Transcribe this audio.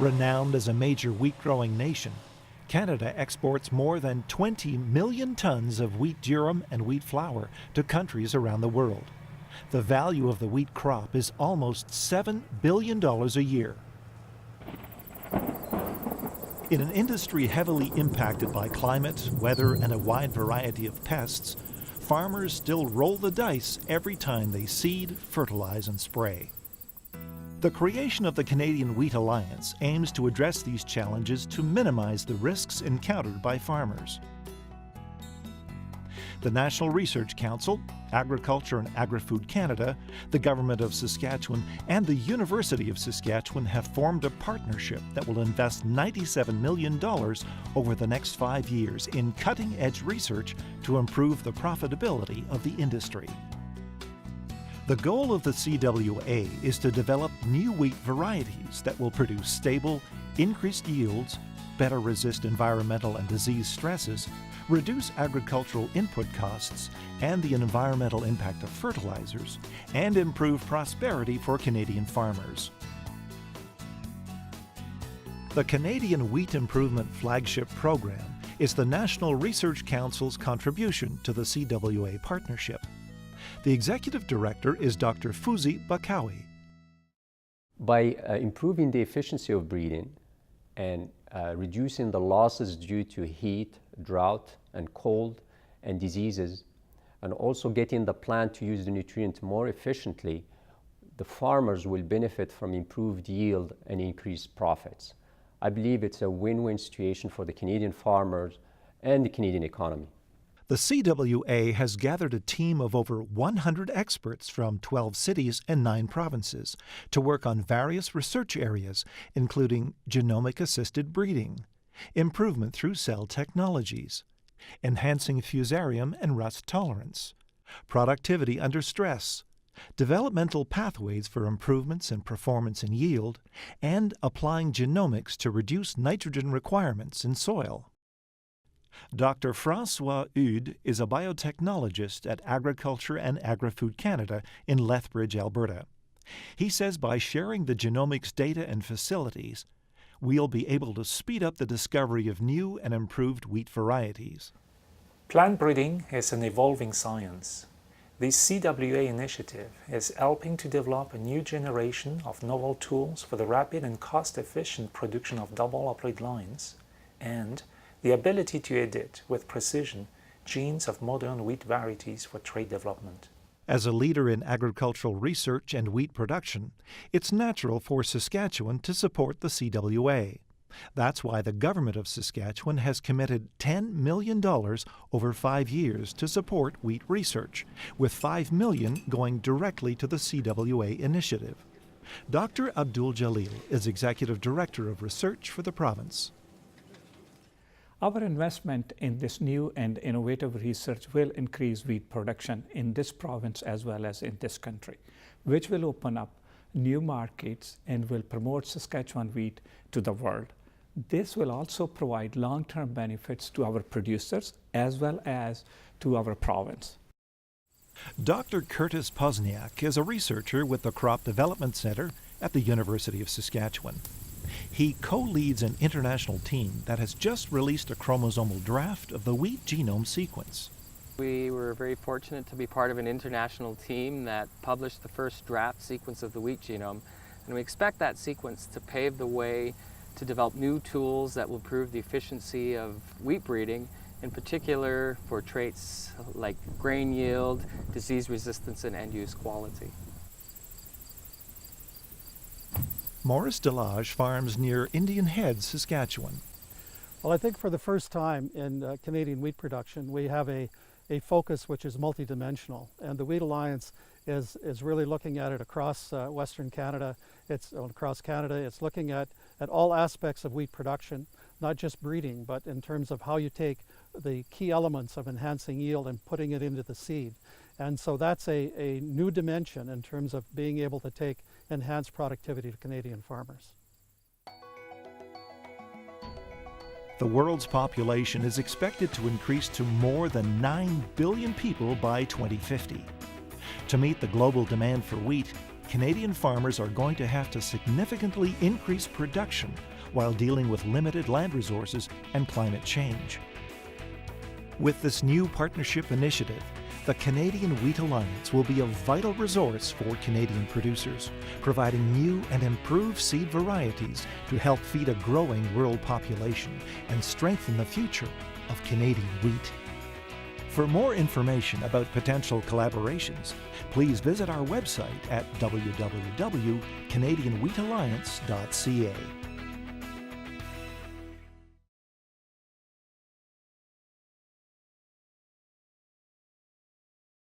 Renowned as a major wheat-growing nation, Canada exports more than 20 million tons of wheat durum and wheat flour to countries around the world. The value of the wheat crop is almost $7 billion a year. In an industry heavily impacted by climate, weather, and a wide variety of pests, farmers still roll the dice every time they seed, fertilize, and spray. The creation of the Canadian Wheat Alliance aims to address these challenges to minimize the risks encountered by farmers. The National Research Council, Agriculture and Agri-Food Canada, the Government of Saskatchewan, and the University of Saskatchewan have formed a partnership that will invest $97 million over the next 5 years in cutting-edge research to improve the profitability of the industry. The goal of the CWA is to develop new wheat varieties that will produce stable, increased yields, better resist environmental and disease stresses, reduce agricultural input costs and the environmental impact of fertilizers, and improve prosperity for Canadian farmers. The Canadian Wheat Improvement Flagship Program is the National Research Council's contribution to the CWA partnership. The Executive Director is Dr. Fuzi Bakawi. By improving the efficiency of breeding and reducing the losses due to heat, drought, and cold and diseases, and also getting the plant to use the nutrient more efficiently, the farmers will benefit from improved yield and increased profits. I believe it's a win-win situation for the Canadian farmers and the Canadian economy. The CWA has gathered a team of over 100 experts from 12 cities and 9 provinces to work on various research areas, including genomic-assisted breeding, improvement through cell technologies, enhancing fusarium and rust tolerance, productivity under stress, developmental pathways for improvements in performance and yield, and applying genomics to reduce nitrogen requirements in soil. Dr. François Eudes is a biotechnologist at Agriculture and Agri-Food Canada in Lethbridge, Alberta. He says by sharing the genomics data and facilities, we'll be able to speed up the discovery of new and improved wheat varieties. Plant breeding is an evolving science. The CWA initiative is helping to develop a new generation of novel tools for the rapid and cost-efficient production of double uplode lines and the ability to edit with precision genes of modern wheat varieties for trait development. As a leader in agricultural research and wheat production, it's natural for Saskatchewan to support the CWA. That's why the Government of Saskatchewan has committed $10 million over 5 years to support wheat research, with $5 million going directly to the CWA initiative. Dr. Abdul Jalil is Executive Director of Research for the province. Our investment in this new and innovative research will increase wheat production in this province as well as in this country, which will open up new markets and will promote Saskatchewan wheat to the world. This will also provide long-term benefits to our producers as well as to our province. Dr. Curtis Pozniak is a researcher with the Crop Development Center at the University of Saskatchewan. He co-leads an international team that has just released a chromosomal draft of the wheat genome sequence. We were very fortunate to be part of an international team that published the first draft sequence of the wheat genome, and we expect that sequence to pave the way to develop new tools that will improve the efficiency of wheat breeding, in particular for traits like grain yield, disease resistance, and end-use quality. Maurice Delage farms near Indian Head, Saskatchewan. Well, I think for the first time in Canadian wheat production, we have a focus which is multidimensional, and the Wheat Alliance is really looking at it across Western Canada. It's across Canada. It's looking at all aspects of wheat production, not just breeding, but in terms of how you take the key elements of enhancing yield and putting it into the seed. And so that's a new dimension in terms of being able to take enhanced productivity to Canadian farmers. The world's population is expected to increase to more than 9 billion people by 2050. To meet the global demand for wheat, Canadian farmers are going to have to significantly increase production while dealing with limited land resources and climate change. With this new partnership initiative, the Canadian Wheat Alliance will be a vital resource for Canadian producers, providing new and improved seed varieties to help feed a growing world population and strengthen the future of Canadian wheat. For more information about potential collaborations, please visit our website at www.canadianwheatalliance.ca.